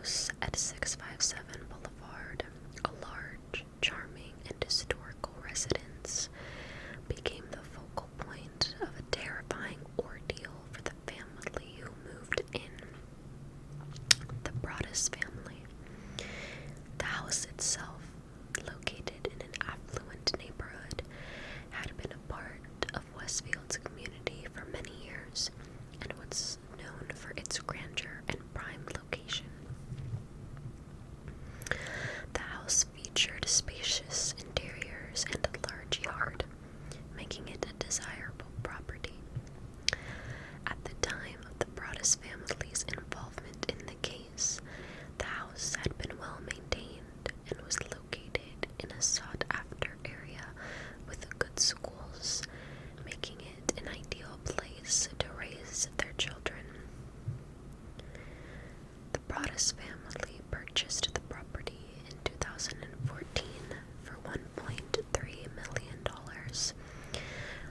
house at 657 Boulevard, a large, charming, and historical residence, became the focal point of a terrifying ordeal for the family who moved in. The Broaddus family. The house itself, located in an affluent neighborhood, had been a part of Westfield's community for many years and was known for its grandeur and prime location. The house featured spacious interiors and a large yard, making it a desirable property. At the time of the Broaddus family's involvement in the case, the house had been well maintained and was located in a sought-after area with good schools, making it an ideal place to raise their children. The Broaddus family purchased the property in 2014 for $1.3 million,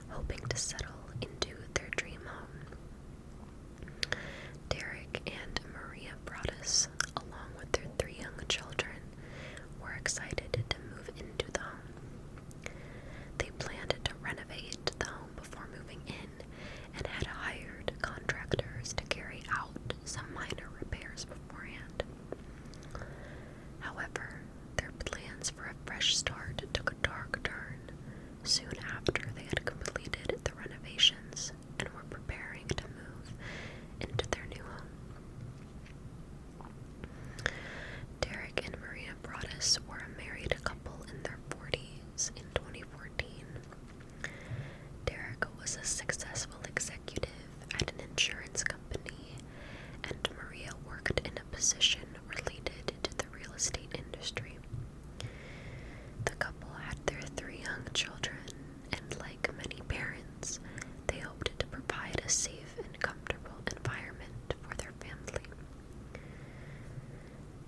hoping to settle into their dream home. Derek and Maria Broaddus, along with their 3 young children, were excited to move into the home. They planned to renovate the home before moving in and had hired contractors to carry out some minor repairs beforehand. However, their plans for a fresh start took a dark turn soon after they had completed the renovations and were preparing to move into their new home. Derek and Maria Broaddus were a married couple in their 40s in 2014. Derek was a successful executive at an insurance company, and Maria worked in a position related to the real estate industry. The couple had their 3 young children, and like many parents, they hoped to provide a safe and comfortable environment for their family.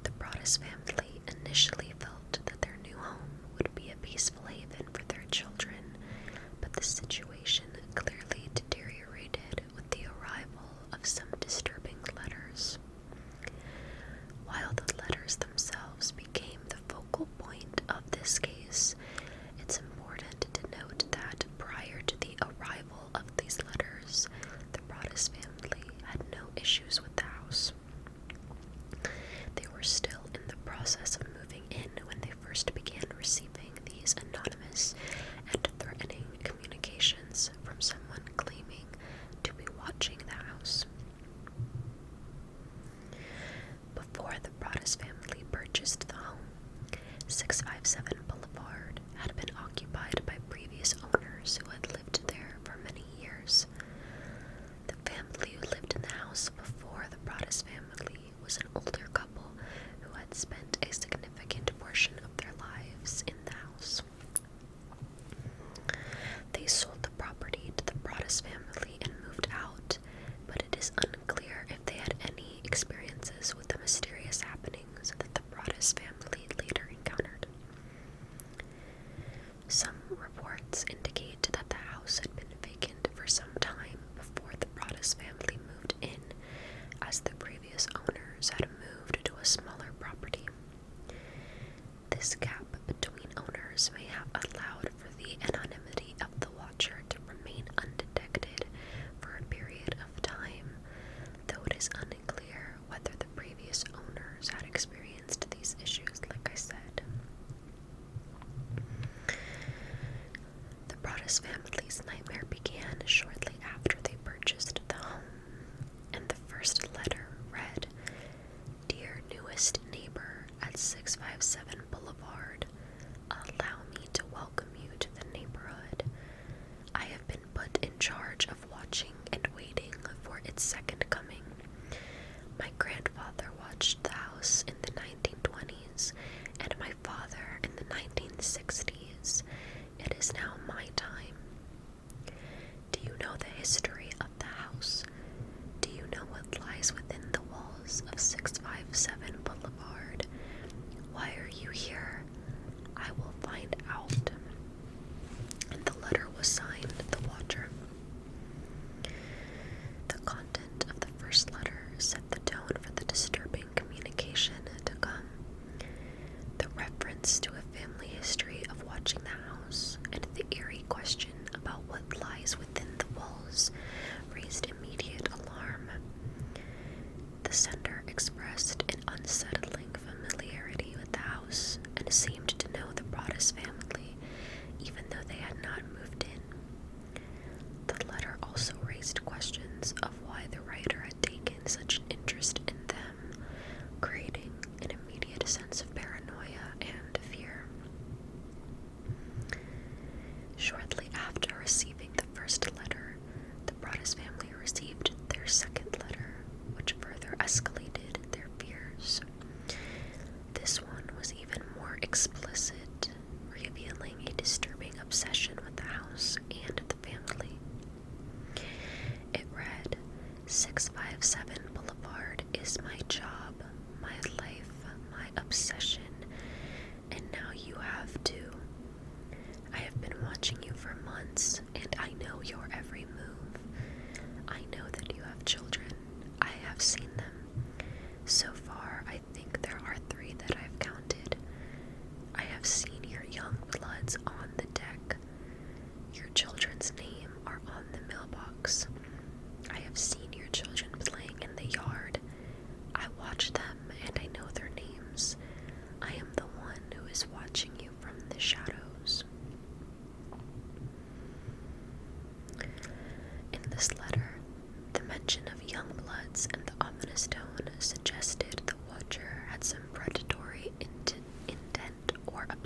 The Broaddus family initially felt that their new home would be a peaceful haven for their children, but the situation clearly deteriorated with the arrival of some disturbing letters. While the letters themselves became the focal point of this case, it's important to note that prior to the arrival of these letters, the Broaddus family had no issues with the house. They were still in the process of moving in when they first began receiving these anonymous and threatening communications from someone claiming to be watching the house. Before the Broaddus family purchased the home, 657 Boulevard had been occupied by previous owners who had lived there for many years. The family who lived in the house before the Broaddus family was an older couple who had spent a significant portion of their lives in the house. They sold the property to the Broaddus family and moved out, but it is unclear if they had any experiences with the mysterious happenings that the Broaddus family later encountered. Some reports indicate that the house had been vacant for some time before the Broaddus family moved in, as the previous owners had moved to a smaller property. This gap between owners may have allowed for the anonymity of the watcher to remain undetected for a period of time, though it is unclear whether the previous owners had experienced these issues, like I said. The Broaddus family's nightmare began shortly after they purchased the home, and the first letter read, "Dear newest neighbor at 657 Boulevard, allow me to welcome you to the neighborhood. I have been put in charge of watching and waiting for its second coming. My grandfather watched the house in the 1920s, and my father in the 1960s. It is now my time. Do you know the history of the house? Do you know what lies within the walls of 657 Boulevard? Why are you here? I will find out." And the letter was signed The Watcher. The content of the first letter set the tone for the disturbing communication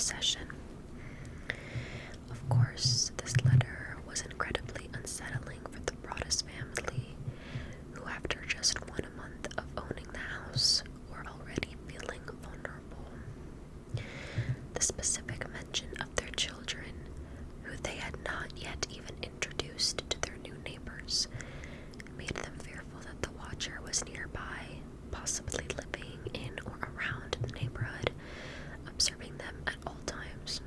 obsession. Of course, this letter was incredibly unsettling for the Broaddus family, who after just 1 month of owning the house were already feeling vulnerable. The specific mention of their children, who they had not yet even introduced to their new neighbors, made them fearful that the watcher was nearby, possibly living in or around the neighborhood, observing them at all times.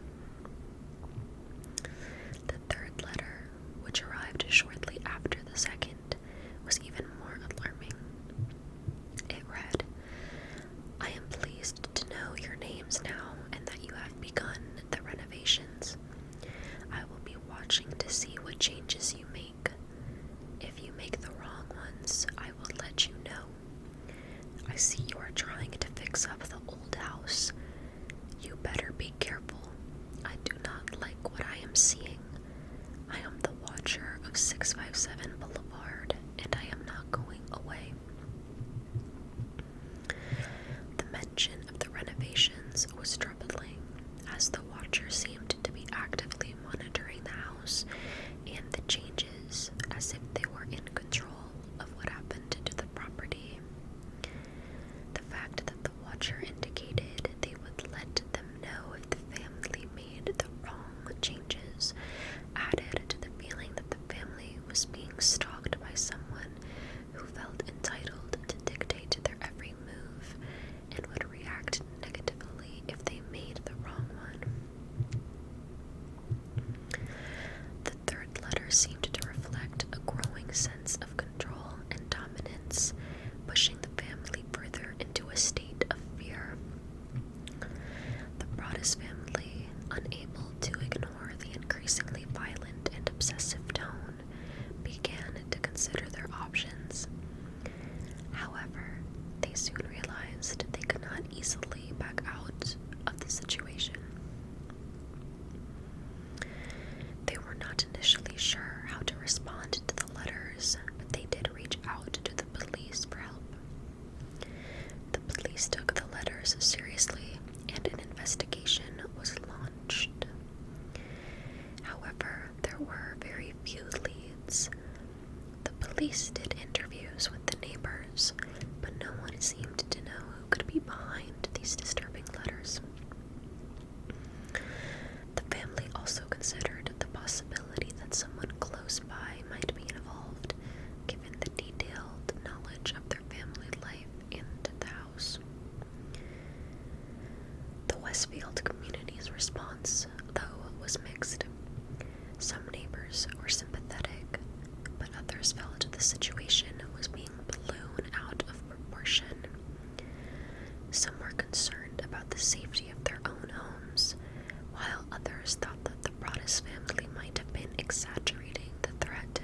The third letter, which arrived shortly after the second, was even more alarming. It read, "I am pleased to know your names now and that you have begun the renovations. I will be watching to see what changes you make. If you make the wrong ones, I will let you know. I see you are trying to fix up the old house. You better be careful. I do not like what I am seeing. I am the watcher of 657 Boulevard, and I am not going away." The mention of the renovations was troubling, as the watcher seemed to be actively monitoring the house and the changes, as if they were in control of what happened to the property. The fact that the watcher indicated they would let them know if the family made the wrong changes added to the feeling that the family was being stalked by someone who felt entitled to dictate their every move and would react negatively if they made the wrong one. The third letter seemed to reflect a growing sense of control and dominance, pushing the family further into a state of fear. The Broaddus family, unable to ignore the increasingly violent and obsessive tone, began to consider their options. However, they soon realized they could not easily back out of the situation. They were not initially sure how to respond to the letters, but they did reach out to the police for help. The police took the letters seriously, and an investigation was launched. However, there were very few leads. The police did interviews with the neighbors, but no one seemed to know who could be behind these disturbing letters. The family also considered the possibility that someone close by might be involved, given the detailed knowledge of their family life and the house. The Westfield community's response, though, was mixed. Some neighbors were sympathetic, but others felt the situation was being blown out of proportion. Some were concerned about the safety of their own homes, while others thought that the Broaddus family might have been exaggerating the threat.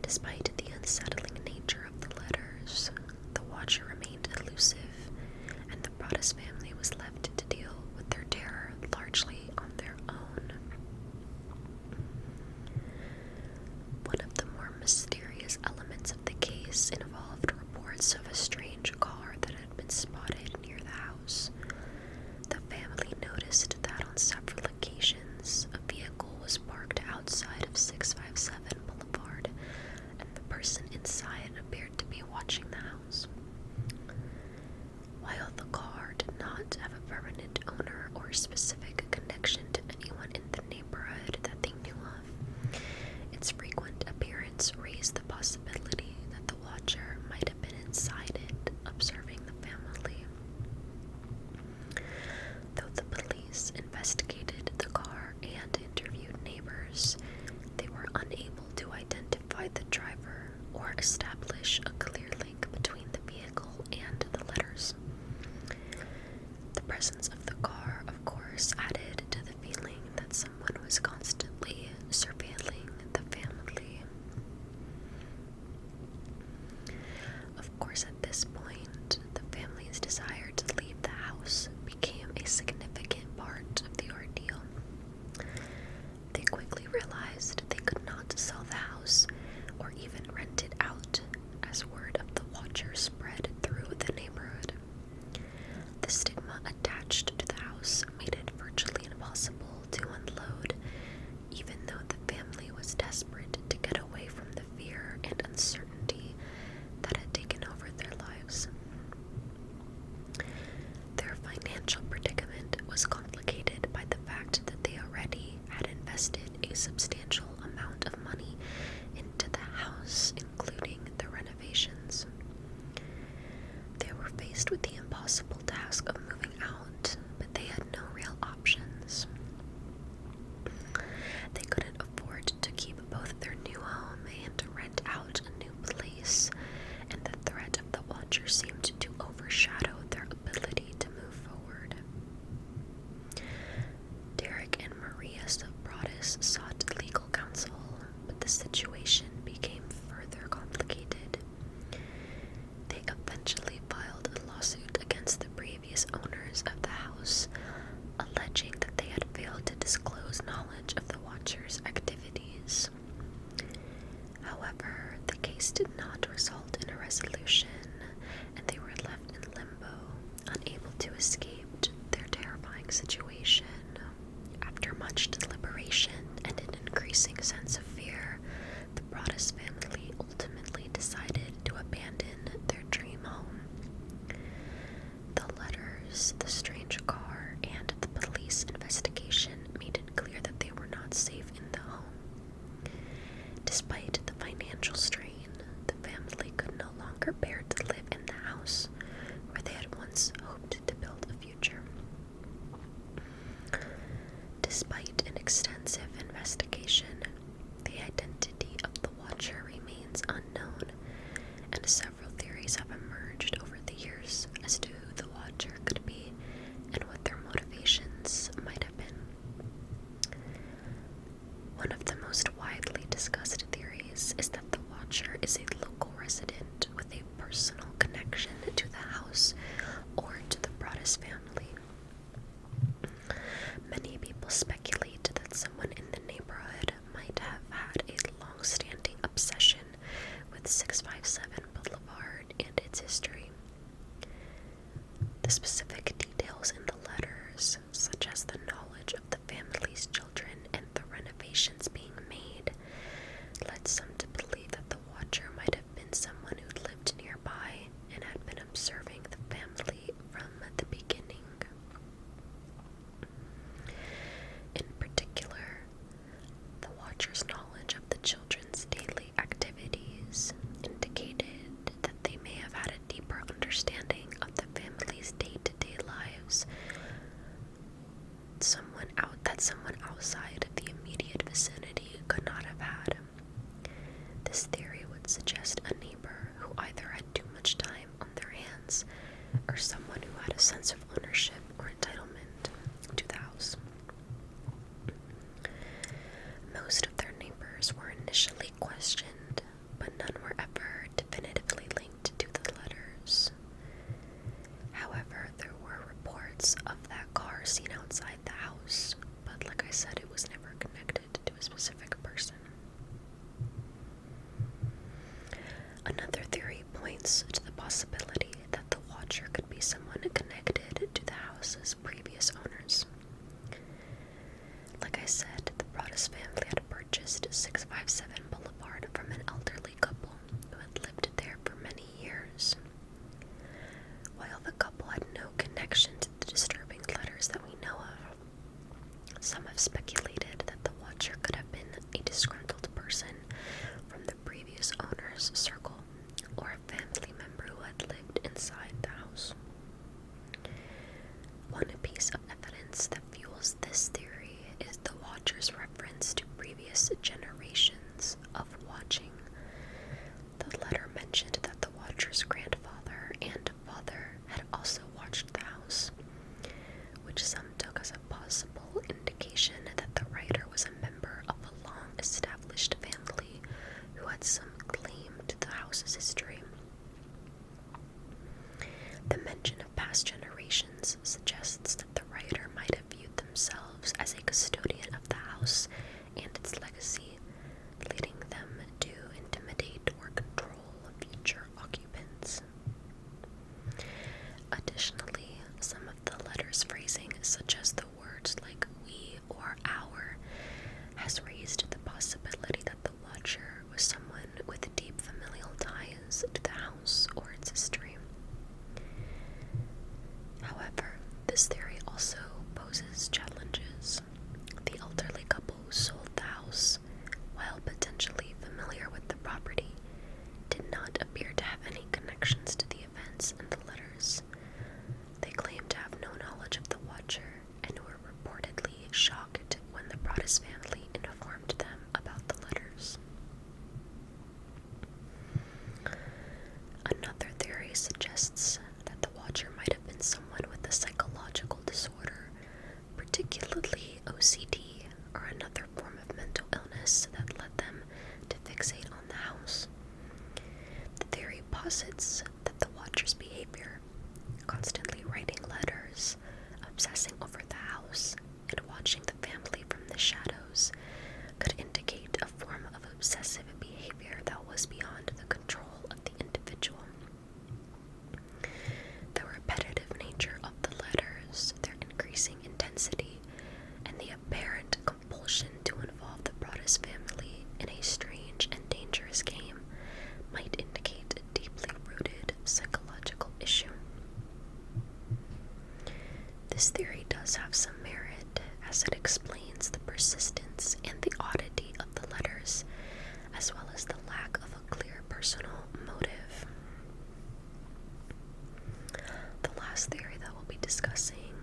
Despite the unsettling nature of the letters, the watcher remained elusive, and the Broaddus family was left to deal with their terror largely on their own. One of the more mysterious elements of the case involved reports of a strange car that had been spotted near the house. The family noticed that on several occasions a vehicle was parked outside of 657 Boulevard, and the person inside appeared to be watching the house. While the car did not have a permanent owner or specific connection to anyone in the neighborhood that they knew of, its frequent appearance raised the possibility that the watcher might have been inside it, observing the family. Though the police investigated the car and interviewed neighbors, they were unable to identify the driver or establish a clear link between the vehicle and the letters. The presence of the car, of course, added to the feeling that someone was constantly surveilling the family. Of course, at this point, the family's desire to leave the house became a significant part of the ordeal. They quickly realized they could not sell the house or even rent it out, as word of the watcher spread through the neighborhood. The stigma attached impossible task of moving out, but they had no real options. They couldn't afford to keep both their new home and to rent out a new place, and the threat of the Watcher seemed to overshadow their ability to move forward. Derek and Maria Broaddus sought legal counsel, but the situation became further complicated. They eventually filed a lawsuit against the previous owners of the house, alleging that they had failed to disclose knowledge of the Watcher's activities. However, the case did not result in a resolution, and they were left in limbo, unable to escape their terrifying situation. After much deliberation and an increasing sense of fear, the Broaddus family ultimately decided to abandon their dream home. The letters, the strange car, and the police investigation made it clear that they were not safe in the home. Despite the financial strain, the family could no longer bear to live in the house where they had once hoped to build a future. Despite an extensive investigation, the identity of the Watcher remains unknown, and several theories have emerged over the years as to who the Watcher could be and what their motivations might have been. One of the most widely discussed theories is that the Watcher is a local resident with a personal connection to the house or to the Broaddus family. Many people speculate that someone in the neighborhood might have had a long-standing obsession with 657 Boulevard and its history. The specific details in the letters, such as the knowledge of the family's children and the renovations being made, led some to believe that the Watcher might have been someone who lived nearby and had been observing the family from the beginning. In particular, the Watcher's knowledge of the children's daily activities indicated that they may have had a deeper understanding of the family's day-to-day lives, someone outside of the immediate vicinity could not have had. This theory would suggest a neighbor who either had too much time on their hands or someone who had a sense of ownership or entitlement to the house. Most of their neighbors were initially questioned, but none were ever definitively linked to the letters. However, there were reports of that car seen outside the house, but like I said, it was never connected to a specific person. Another theory points to the possibility that the Watcher could be someone connected to the house's previous owners. Like I said, the Broaddus family had purchased 657 Boulevard from an elderly couple who had lived there for many years. While the couple had no connection to the disturbing letters that we know of, some have speculated that the Watcher could have been a disgruntled person from the previous owner's circle or a family member who had lived inside the house. One piece of evidence that fuels this theory is the Watcher's reference to previous generations of watching. The letter mentioned that the Watcher's grandfather and father had also watched the house, which some took as a possible indication that the writer was a member of a long-established family who had some claim to the house's history. The mention of past generations suggests that the writer might have viewed themselves as a custodian of the house and its legacy, leading them to intimidate or control future occupants. Additionally, some of the letter's phrasing, such as the words like "we" or "our," has raised the possibility that the Watcher was someone with deep familial ties to the house or its history. However, this theory also poses challenges. The elderly couple who sold the house, while potentially familiar with the property, did not appear to have any connections to the events in the letters. This theory does have some merit, as it explains the persistence and the oddity of the letters, as well as the lack of a clear personal motive. The last theory that we'll be discussing,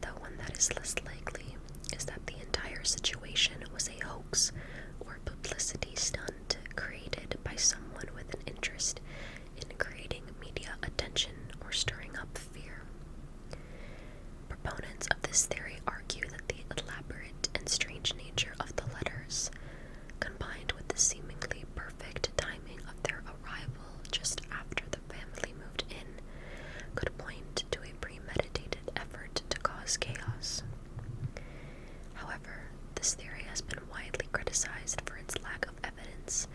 the one that is less likely, is that the entire situation was a hoax or publicity stunt created by someone with an interest in creating media attention or stirring up fear. Proponents of this theory argue that the elaborate and strange nature of the letters, combined with the seemingly perfect timing of their arrival just after the family moved in, could point to a premeditated effort to cause chaos. However, this theory has been widely criticized for its lack of evidence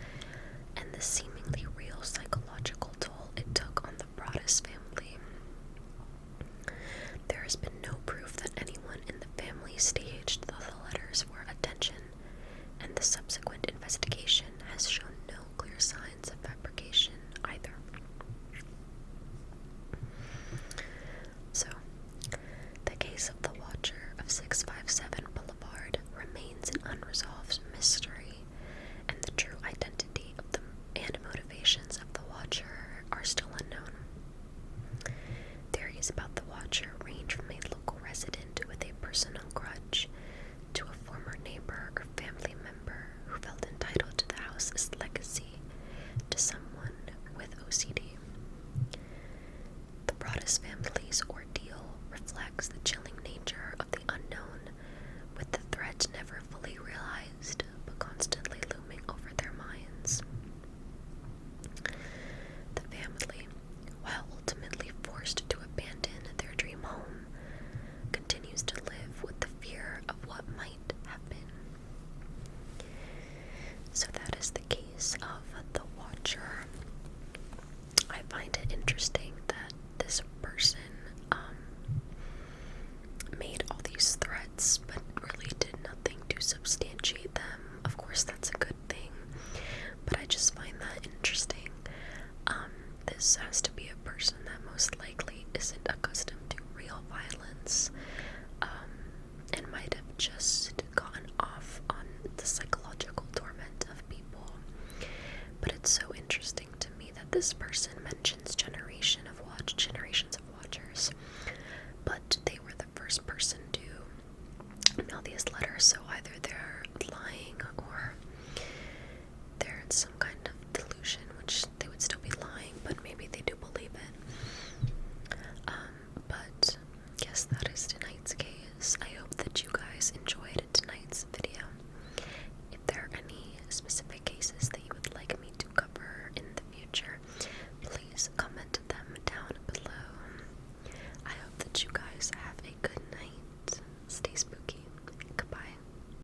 and the seemingly real psychological toll it took on the Broaddus family. There has been no proof that anyone in the family staged the letters for attention, and the subsequent investigation has shown no clear signs of fabrication either. So, the case of the Watcher of 657 Boulevard remains an unresolved mystery, and the true identity of and motivations of the Watcher are still unknown. Theories about the Watcher range from a local resident with a personal grudge to a former neighbor or family member who felt entitled to the house's legacy to someone with OCD. The Broaddus family's ordeal reflects the chilling nature of the unknown, with the threat never fully realized but constantly looming over their minds. The family, while ultimately forced to abandon their dream home, continues to live with the fear of what might have been. So that is the case of the Watcher. I find it interesting that this person made all these threats but really did nothing to substantiate them. Of course, that's a good thing, but I just find that interesting. This has to be a person that most likely isn't accustomed to real violence, and might have just gotten off on the psychological torment of people. But it's so interesting to me that this person mentions generations of Watchers, but they were the first person to mail these letters, so either they're